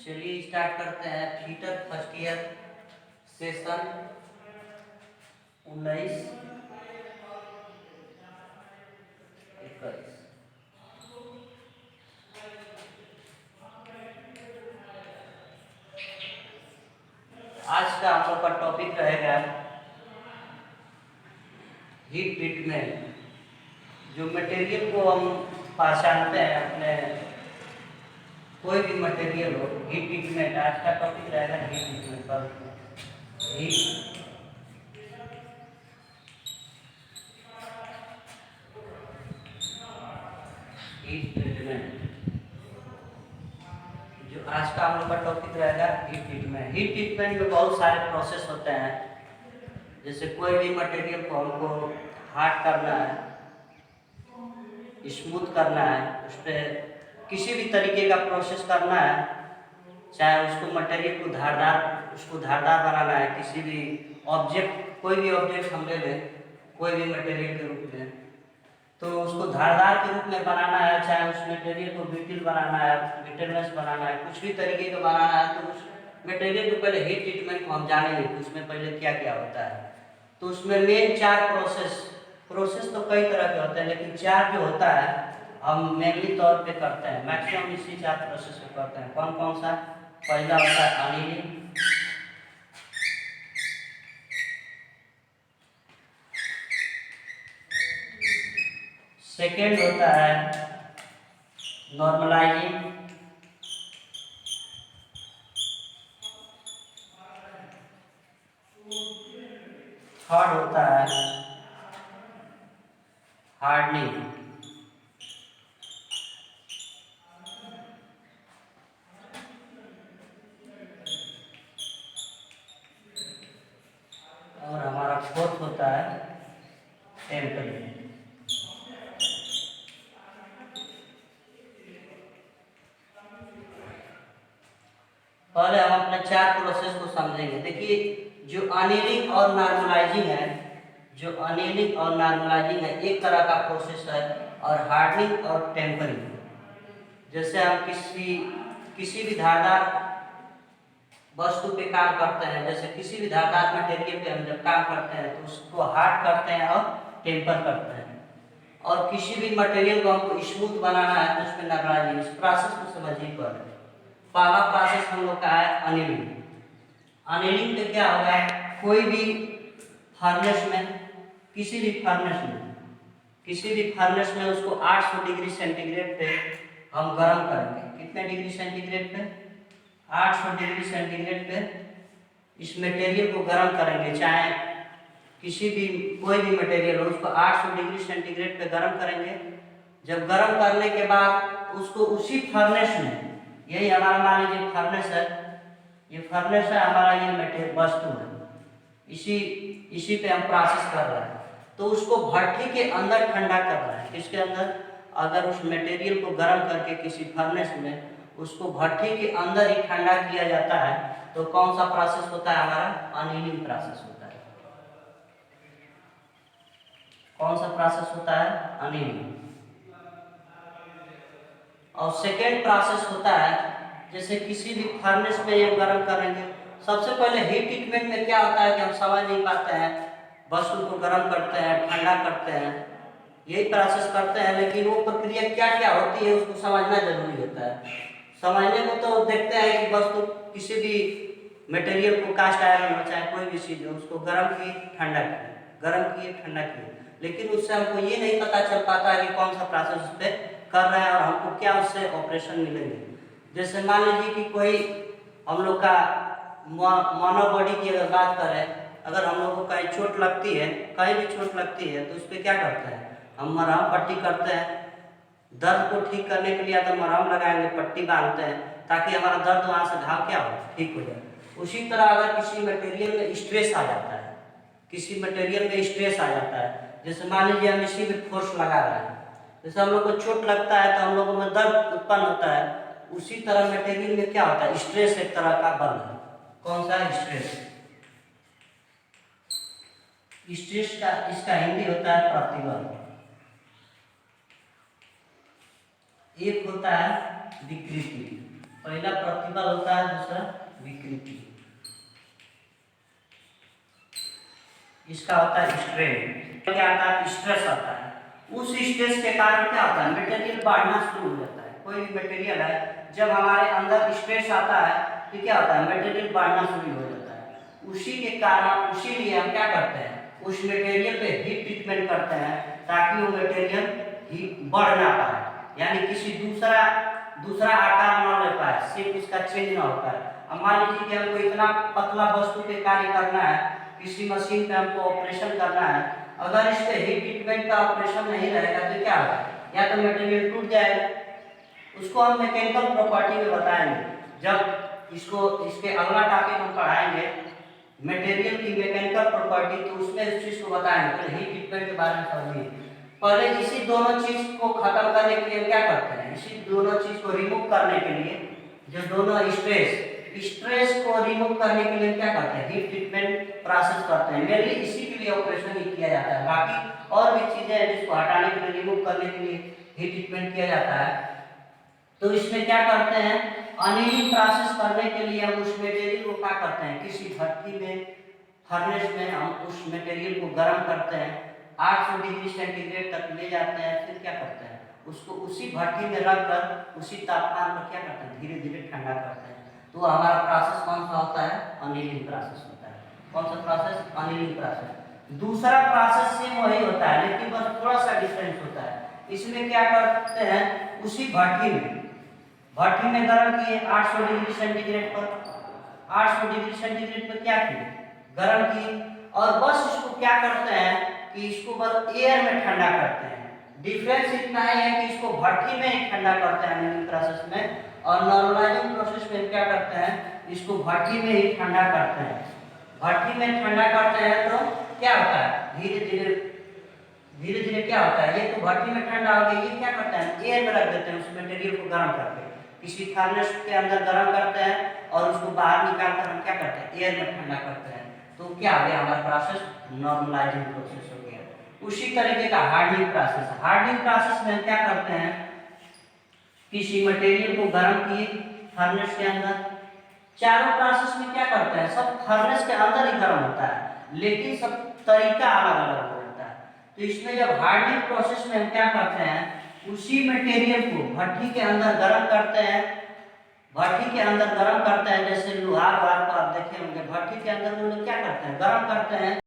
चलिए स्टार्ट करते हैं। Theatre first year session 19-21। आज का हम लोग का टॉपिक रहेगा हीट ट्रीटमेंट। जो मटेरियल को हम पहचानते हैं अपने, कोई भी मटेरियल हो, हीट ट्रीटमेंट। आज का टॉपिक रहेगा हीट ट्रीटमेंट पर। हीट ट्रीटमेंट जो आज का हम लोग का टॉपिक रहेगा हीट ट्रीटमेंट। हीट ट्रीटमेंट में बहुत सारे प्रोसेस होते हैं। जैसे कोई भी मटेरियल को हमको हार्ड करना है, स्मूथ करना है, उस पर किसी भी तरीके का प्रोसेस करना है, चाहे उसको मटेरियल को धारदार बनाना है, किसी भी ऑब्जेक्ट, कोई भी ऑब्जेक्ट हम ले लें कोई भी मटेरियल के रूप में, तो उसको धारदार के रूप में बनाना है, चाहे उस मटेरियल को ब्रिटल बनाना है, ब्रिटलनेस बनाना है, कुछ भी तरीके का बनाना है, तो उस मटेरियल को पहले हीट ट्रीटमेंट को हम जानेंगे कि उसमें पहले क्या क्या होता है। तो उसमें मेन 4 प्रोसेस तो कई तरह के होते हैं, लेकिन 4 जो होता है हम मेनली तौर पे करते हैं, मैक्सिमम इसी 4 प्रोसेस को करते हैं। कौन कौन सा? पहला होता है अनिलिंग, सेकेंड होता है नॉर्मलाइजिंग, थर्ड होता है हार्डनिंग, और हमारा फोर्थ होता है टेम्परिंग। पहले हम अपने 4 प्रोसेस को समझेंगे। देखिए, जो अनिलिंग और नॉर्मलाइजिंग है, एक तरह का प्रोसेस है, और हार्डनिंग और टेम्परिंग। जैसे हम किसी भी धारदार वस्तु पे काम करते हैं, जैसे किसी भी धारदार मटेरियल पे हम जब काम करते हैं तो उसको हार्ड करते हैं और टेम्पर करते हैं। और किसी भी मटेरियल को हमको स्मूथ बनाना है तो उसमें नॉर्मलाइजिंग। इस प्रोसेस को समझिए। पहला प्रोसेस हम लोग का है अनिलिंग। अनिलिंग पे क्या होगा, कोई भी फर्नेस में, किसी भी फर्नेस में उसको 800 डिग्री सेंटीग्रेड पे हम गर्म करेंगे। कितने डिग्री सेंटीग्रेड पे? 800 डिग्री सेंटीग्रेड पे इस मटेरियल को गर्म करेंगे। चाहे कोई भी मटेरियल हो, उसको 800 डिग्री सेंटीग्रेड पे गर्म करेंगे। जब गर्म करने के बाद उसको उसी फर्नेस में, यही हमारा मान लीजिए फर्नेस है, ये फर्नेस है हमारा, ये मटेरियल वस्तु है, इसी पे हम प्रोसेस कर रहे हैं। तो उसको भट्ठी के अंदर ठंडा कर रहे हैं। किसके अंदर? अगर उस मटेरियल को गर्म करके किसी फर्नेस में उसको भट्ठी के अंदर ही ठंडा किया जाता है, तो कौन सा प्रोसेस होता है? हमारा अनिलिंग प्रोसेस होता है। कौन सा प्रोसेस होता है? अनिलिंग। और सेकेंड प्रोसेस होता है, जैसे किसी भी फर्नेस में ये गर्म करेंगे। सबसे पहले हीट ट्रीटमेंट में क्या होता है कि हम समझ नहीं पाते हैं, वस्तु को गर्म करते हैं, ठंडा करते हैं, यही प्रोसेस करते हैं, लेकिन वो प्रक्रिया क्या क्या होती है उसको समझना जरूरी होता है। समझने में तो देखते हैं कि वस्तु किसी भी मटेरियल को, कास्ट आयरन हो चाहे कोई भी चीज़ हो, उसको गर्म किए ठंडा किए, लेकिन उससे हमको ये नहीं पता चल पाता है कि कौन सा प्रोसेस उस पर कर रहे हैं और हमको क्या उससे ऑपरेशन मिलेंगे। जैसे मान लीजिए कि कोई हम लोग का मानव बॉडी की अगर बात करें, अगर हम लोग को कहीं चोट लगती है, तो उस पर क्या करते हैं? हम मरहम पट्टी करते हैं। दर्द को ठीक करने के लिए तो मरहम लगाएंगे, पट्टी बांधते हैं, ताकि हमारा दर्द वहाँ से घाव क्या हो, ठीक हो जाए। उसी तरह अगर किसी मटेरियल में स्ट्रेस आ जाता है, जैसे मान लीजिए हम इसी में फोर्स लगा रहे हैं, जैसे हम लोग को चोट लगता है तो हम लोगों में दर्द उत्पन्न होता है, उसी तरह मटेरियल में क्या होता है? स्ट्रेस एक तरह का बल है। कौन सा? स्ट्रेस का इसका हिंदी होता है प्रतिबल। एक होता है विकृति, पहला प्रतिबल होता है, दूसरा विकृति। इसका होता है स्ट्रेन, क्या आता है स्ट्रेस आता है। उस स्ट्रेस के कारण क्या होता है मटेरियल बढ़ना शुरू हो जाता है। कोई भी मटेरियल है जब हमारे अंदर स्ट्रेस आता है तो क्या होता है मटेरियल बढ़ना शुरू हो जाता है। उसी के कारण उसी लिए हम क्या करते हैं उस मटेरियल पे हीट ट्रीटमेंट करते हैं ताकि वो मटेरियल ही बढ़ ना पाए, यानी किसी दूसरा आकार न ले पाए, सिर्फ उसका चेंज ना हो पाए। अब मान लीजिए कि हमको इतना पतला वस्तु पे कार्य करना है, किसी मशीन पे हमको ऑपरेशन करना है, अगर इस पे हीट ट्रीटमेंट का ऑपरेशन नहीं रहेगा तो क्या होगा, या तो मटेरियल टूट जाएगा। उसको हम मैकेनिकल प्रॉपर्टी में बताएंगे, जब इसके अगला टॉपिक हम पढ़ाएंगे मटेरियल की मैकेनिकल प्रॉपर्टी, तो उसमें इस चीज को बताएंगे। पहले हीट ट्रीटमेंट के बारे में समझिए। पहले इसी दोनों चीज को खत्म करने के लिए क्या करते हैं, इसी दोनों चीज को रिमूव करने के लिए, जो दोनों स्ट्रेस को रिमूव करने के लिए क्या करते हैं हीट ट्रीटमेंट प्रोसेस करते हैं। मेनली इसी के लिए ऑपरेशन ही किया जाता है, बाकी और भी चीजें हैं जिसको हटाने के लिए रिमूव करने के लिए हीट ट्रीटमेंट किया जाता है। तो इसमें क्या करते हैं अनिलिंग प्रोसेस करने के लिए हम उस मटेरियल को क्या करते हैं किसी भट्टी में फर्नेस में हम उस मटेरियल को गर्म करते हैं, 800 डिग्री सेंटीग्रेड तक ले जाते हैं। फिर क्या करते हैं उसको उसी भट्टी में रखकर उसी तापमान पर क्या करते हैं धीरे धीरे ठंडा करते हैं। तो हमारा प्रोसेस कौन सा होता है अनिलिंग प्रोसेस होता है। कौन सा प्रोसेस अनिलिंग प्रोसेस। दूसरा प्रोसेस सेम वही होता है लेकिन बस थोड़ा सा डिफरेंस होता है। इसमें क्या करते हैं उसी भट्टी में गर्म किए 800 डिग्री सेंटीग्रेड पर, 800 डिग्री सेंटीग्रेड पर क्या किए गर्म किए, और बस इसको क्या करते हैं कि इसको बस एयर में ठंडा करते हैं। डिफरेंस इतना ही है कि इसको भट्टी में ही ठंडा करते हैं अनिलिंग प्रोसेस में, और नॉर्मलाइजिंग प्रोसेस में क्या करते हैं इसको भट्टी में ही ठंडा करते हैं। भट्टी में ठंडा करते हैं तो क्या होता है धीरे धीरे क्या होता है, ये तो भट्टी में ठंडा हो गया, ये क्या करते हैं एयर में रख देते हैं उस मटेरियल को गर्म करके, किसी फर्नेस के अंदर गर्म करते हैं और उसको बाहर निकाल कर हम क्या करते हैं एयर में ठंडा करते हैं। तो क्या हो गया हमारा प्रोसेस नॉर्मलाइजिंग प्रोसेस हो गया। उसी तरीके का हार्डनिंग प्रोसेस, हार्डनिंग प्रोसेस में हम क्या करते हैं किसी मटेरियल को गर्म किए फर्नेस के अंदर। चारों प्रोसेस में क्या करते हैं सब फर्नेस के अंदर ही गर्म होता है लेकिन सब तरीका अलग अलग हो जाता है। तो इसमें जब हार्डनिंग प्रोसेस में हम क्या करते हैं उसी मटेरियल को भट्टी के अंदर गर्म करते हैं, भट्टी के अंदर गर्म करते हैं, जैसे लोहार को आप देखे होंगे भट्टी के अंदर वो लोग क्या करते हैं गर्म करते हैं।